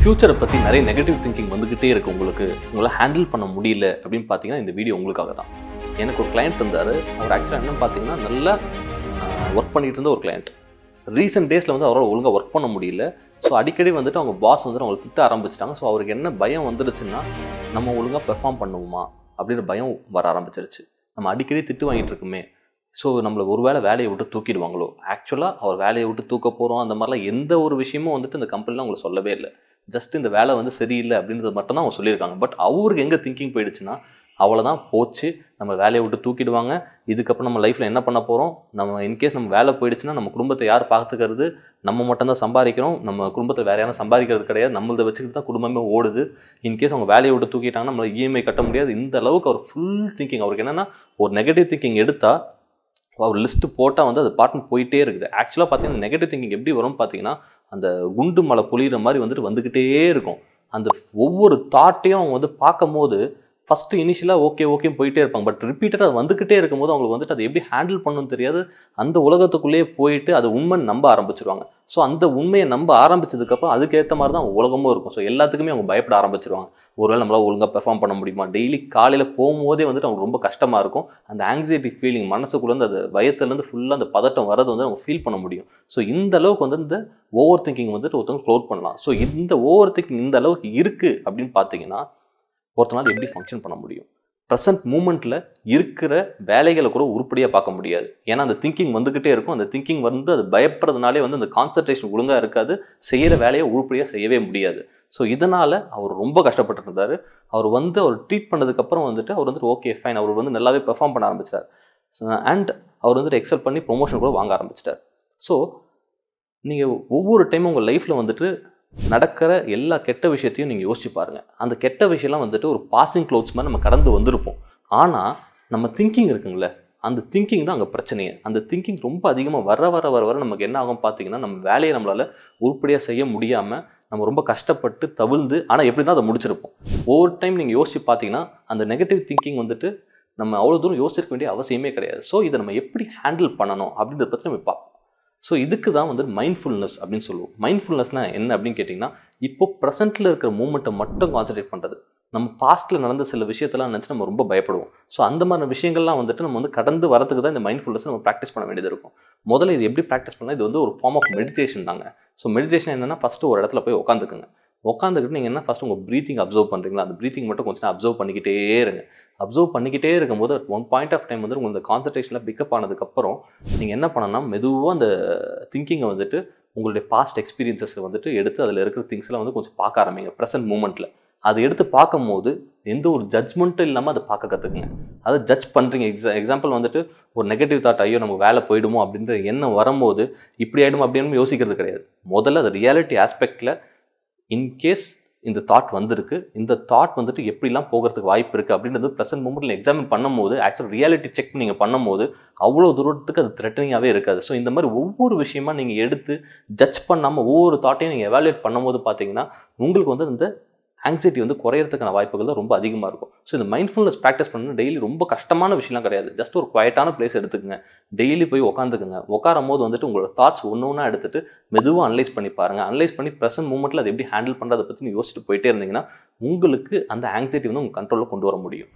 ஃபியூச்சரை பற்றி நிறைய நெகட்டிவ் திங்கிங் வந்துக்கிட்டே இருக்குது. உங்களால் ஹேண்டில் பண்ண முடியல அப்படின்னு பார்த்தீங்கன்னா இந்த வீடியோ உங்களுக்காக தான். எனக்கு ஒரு கிளையண்ட் இருந்தார். அவர் ஆக்சுவலாக என்னன்னு பார்த்தீங்கன்னா நல்லா ஒர்க் பண்ணிகிட்டு இருந்த ஒரு கிளையண்ட். ரீசெண்ட் டேஸில் வந்து அவரால் ஒழுங்காக ஒர்க் பண்ண முடியல. ஸோ அடிக்கடி வந்துட்டு அவங்க பாஸ் வந்துட்டு அவங்களை திட்ட ஆரம்பிச்சிட்டாங்க. ஸோ அவருக்கு என்ன பயம் வந்துடுச்சுன்னா, நம்ம ஒழுங்காக பெர்ஃபார்ம் பண்ணுவோமா அப்படின்ற பயம் வர ஆரம்பிச்சிருச்சு. நம்ம அடிக்கடி திட்டு வாங்கிட்டு இருக்குமே, ஸோ நம்மளை ஒரு வேலையை விட்டு தூக்கிடுவாங்களோ. ஆக்சுவலாக அவர் வேலையை விட்டு தூக்க போகிறோம் அந்த மாதிரிலாம் எந்த ஒரு விஷயமும் வந்துட்டு இந்த கம்பெனிலாம் அவங்களை சொல்லவே இல்லை. ஜஸ்ட் இந்த வேலை வந்து சரியில்லை அப்படின்றது மட்டும் தான் அவங்க சொல்லியிருக்காங்க. பட் அவருக்கு எங்கே திங்கிங் போயிடுச்சுன்னா, அவ்வளோதான் போச்சு, நம்ம வேலையை விட்டு தூக்கிடுவாங்க, இதுக்கப்புறம் நம்ம லைஃப்பில் என்ன பண்ண போகிறோம், நம்ம இன்கேஸ் நம்ம வேலை போயிடுச்சுன்னா நம்ம குடும்பத்தை யார் பார்த்துக்கிறது, நம்ம மட்டும்தான் சம்பாதிக்கிறோம், நம்ம குடும்பத்தில் வேறு யாரும் சம்பாதிக்கிறது கிடையாது, நம்மளதை வச்சுக்கிட்டு தான் குடும்பமே ஓடுது. இன்கேஸ் அவங்க வேலையை விட்டு தூக்கிட்டாங்கன்னா நம்மளை இஎம்ஐ கட்ட முடியாது. இந்த அளவுக்கு அவர் ஃபுல் திங்கிங். அவருக்கு என்னென்னா, ஒரு நெகட்டிவ் திங்கிங் எடுத்தால் ஒரு லிஸ்ட்டு போட்டால் வந்து அது பாட்டுன்னு போயிட்டே இருக்குது. ஆக்சுவலாக பார்த்தீங்கன்னா நெகட்டிவ் திங்கிங் எப்படி வரும்னு பார்த்தீங்கன்னா, அந்த குண்டு மலை பொழிகிற மாதிரி வந்துக்கிட்டே இருக்கும். அந்த ஒவ்வொரு தாட்டையும் அவங்க வந்து பார்க்கும் போது ஃபஸ்ட்டு இனிஷியலாக ஓகே போயிட்டே இருப்பாங்க. பட் ரிப்பீட்டடாக அது வந்துக்கிட்டே இருக்கும்போது அவங்களுக்கு வந்துட்டு அதை எப்படி ஹேண்டில் பண்ணணும்னு தெரியாது. அந்த உலகத்துக்குள்ளேயே போயிட்டு அது உண்மைன்னு நம்ப ஆரம்பிச்சிருவாங்க. ஸோ அந்த உண்மையை நம்ப ஆரம்பிச்சதுக்கப்புறம் அதுக்கேற்ற மாதிரி தான் அவங்க உலகமும் இருக்கும். ஸோ எல்லாத்துக்குமே அவங்க பயப்பட ஆரம்பிச்சிருவாங்க. ஒருவேளை நம்மளால் ஒழுங்காக பெர்ஃபார்ம் பண்ண முடியுமா, டெய்லி காலையில் போகும்போதே வந்துட்டு அவங்களுக்கு ரொம்ப கஷ்டமாக இருக்கும். அந்த ஆங்ஸைட்டி ஃபீலிங் மனசுக்குள்ளேருந்து அது பயத்துலேருந்து ஃபுல்லாக அந்த பதட்டம் வரது வந்து அவங்க ஃபீல் பண்ண முடியும். ஸோ இந்த அளவுக்கு வந்து இந்த ஓவர் திங்கிங் வந்துட்டு ஒருத்தவங்க க்ளோர் பண்ணலாம். ஸோ இந்த ஓவர் திங்கிங் இந்த அளவுக்கு இருக்குது அப்படின்னு பார்த்தீங்கன்னா, ஒருத்தனால எப்படி ஃபங்க்ஷன் பண்ண முடியும்? ப்ரெசன்ட் மூமெண்ட்டில் இருக்கிற வேலைகளை கூட உருப்படியாக பார்க்க முடியாது. ஏன்னா அந்த திங்கிங் வந்துக்கிட்டே இருக்கும். அந்த திங்கிங் வந்து அது பயப்படுறதுனாலே வந்து அந்த கான்சன்ட்ரேஷன் ஒழுங்காக இருக்காது. செய்கிற வேலையை உருப்படியாக செய்யவே முடியாது. ஸோ இதனால் அவர் ரொம்ப கஷ்டப்பட்டு இருந்தார். அவர் ட்ரீட் பண்ணதுக்கப்புறம் வந்துட்டு அவர் வந்துட்டு ஓகே ஃபைன், அவர் வந்து நல்லாவே பெர்ஃபார்ம் பண்ண ஆரம்பித்தார். அண்ட் அவர் வந்துட்டு எக்ஸல் பண்ணி ப்ரொமோஷன் கூட வாங்க ஆரம்பிச்சிட்டார். ஸோ நீங்கள் ஒவ்வொரு டைமும் உங்கள் லைஃப்பில் வந்துட்டு நடக்கிற எல்லா கெட்ட விஷயத்தையும் நீங்கள் யோசிச்சு பாருங்கள். அந்த கெட்ட விஷயம்லாம் வந்துட்டு ஒரு பாசிங் க்ளவுட்ஸ் மாதிரி நம்ம கடந்து வந்திருப்போம். ஆனால் நம்ம திங்கிங் இருக்குங்களே, அந்த திங்கிங் தான் அங்கே பிரச்சனையே. அந்த திங்கிங் ரொம்ப அதிகமாக வர நமக்கு என்ன ஆகும் பார்த்தீங்கன்னா, நம்ம வேலையை நம்மளால் உருப்படியாக செய்ய முடியாமல் நம்ம ரொம்ப கஷ்டப்பட்டு தவிழ்ந்து, ஆனால் எப்படி தான் அதை முடிச்சிருப்போம். ஒவ்வொரு டைம் நீங்கள் யோசிச்சு பார்த்தீங்கன்னா அந்த நெகட்டிவ் திங்கிங் வந்துட்டு நம்ம அவ்வளோ தூரம் யோசிச்சிருக்க வேண்டிய அவசியமே கிடையாது. ஸோ இதை நம்ம எப்படி ஹேண்டில் பண்ணணும் அப்படின்றத பற்றி நம்ம பார்ப்போம். ஸோ இதுக்கு தான் வந்து மைண்ட்ஃபுல்னஸ் அப்படின்னு சொல்லுவோம். மைண்ட்ஃபுல்னஸ்னால் என்ன அப்படின்னு கேட்டிங்கன்னா, இப்போ ப்ரெசென்ட்டில் இருக்கிற மூமெண்ட்டை மட்டும் கான்சன்ட்ரேட் பண்ணுறது. நம்ம பாஸ்ட்டில் நடந்த சில விஷயத்தெல்லாம் நினச்சி நம்ம ரொம்ப பயப்படுவோம். ஸோ அந்த மாதிரி விஷயங்கள்லாம் வந்துட்டு நம்ம வந்து கடந்து வரதுக்கு தான் இந்த மைண்ட்ஃபுல்னஸ் நம்ம ப்ராக்டிஸ் பண்ண வேண்டியது இருக்கும். முதல்ல இது எப்படி ப்ராக்டிஸ் பண்ணால், இது வந்து ஒரு ஃபார்ம் ஆஃப் மெடிடேஷன் தாங்க. ஸோ மெடிடேஷன் என்னென்னா, ஃபஸ்ட்டு ஒரு இடத்துல போய் உட்காந்துக்கிட்டு நீங்கள் என்ன ஃபஸ்ட்டு உங்கள் ப்ரீத்திங் அப்சர்வ் பண்ணுறீங்களா, அந்த ப்ரீத்திங் மட்டும் கொஞ்சம் அப்சர்வ் பண்ணிக்கிட்டே இருங்க. அப்சர்வ் பண்ணிக்கிட்டே இருக்கும்போது ஒன் பாயிண்ட் ஆஃப் டைம் வந்து உங்களுக்கு கான்சன்ட்ரேஷனில் பிக்கப் ஆனதுக்கப்புறம் நீங்கள் என்ன பண்ணணும்னா, மெதுவாக அந்த திங்கிங்கை வந்துட்டு உங்களுடைய பாஸ்ட் எக்ஸ்பீரியன்ஸஸை வந்துட்டு எடுத்து அதில் இருக்கிற திங்ஸ்லாம் வந்து கொஞ்சம் பார்க்க ஆரம்பிங்க. ப்ரெசன்ட் மூமெண்ட்டில் அதை எடுத்து பார்க்கும்போது எந்த ஒரு ஜட்ஜ்மெண்ட்டும் இல்லாமல் அதை பார்க்க கற்றுக்குங்க. அதை ஜட்ஜ் பண்ணுறீங்க. எக்ஸாம்பிள் வந்துட்டு ஒரு நெகட்டிவ் தாட், ஐயோ நம்ம வேலை போயிடுமோ அப்படின்ற எண்ணம் வரும்போது இப்படி ஆகிடுமோ அப்படின்னு யோசிக்கிறது கிடையாது. முதல்ல அது ரியாலிட்டி ஆஸ்பெக்டில் இன்கேஸ் இந்த தாட் வந்திருக்கு, இந்த தாட் வந்துட்டு எப்படிலாம் போகிறதுக்கு வாய்ப்பு இருக்குது அப்படின்றது ப்ரெசன்ட் மூமெண்ட்டில் எக்ஸாமின் பண்ணும்போது, ஆக்சுவல் ரியாலிட்டி செக் நீங்கள் பண்ணும்போது அவ்வளோ தூரத்துக்கு அது த்ரெட்டனிங்காகவே இருக்காது. ஸோ இந்த மாதிரி ஒவ்வொரு விஷயமா நீங்கள் எடுத்து ஜட்ஜ் பண்ணாமல் ஒவ்வொரு தாட்டையும் நீங்கள் எவாலுவேட் பண்ணும்போது பார்த்தீங்கன்னா, உங்களுக்கு வந்து இந்த ஆங்ஸைட்டி வந்து குறையிறதுக்கான வாய்ப்புகள் தான் ரொம்ப அதிகமாக இருக்கும். ஸோ இந்த மைண்ட்ஃபுல்னஸ் ப்ராக்டிஸ் பண்ணணும். டெய்லி ரொம்ப கஷ்டமான விஷயம்லாம் கிடையாது. ஜஸ்ட் ஒரு குவைட்டான பிளேஸ் எடுத்துக்கங்க. டெய்லி போய் உட்காந்துக்குங்க. உட்காரும் போது வந்துட்டு உங்களோட தாட்ஸ் ஒன்று எடுத்துட்டு மெதுவாக அனலைஸ் பண்ணி பாருங்கள். அனலைஸ் பண்ணி ப்ரெசன்ட் மூமெண்ட்டில் அதை எப்படி ஹேண்டில் பண்ணுறதை பற்றி யோசிச்சுட்டு போயிட்டே இருந்தீங்கன்னா உங்களுக்கு அந்த ஆங்ஸைட்டி வந்து உங்கள் கண்ட்ரோலில் கொண்டு வர முடியும்.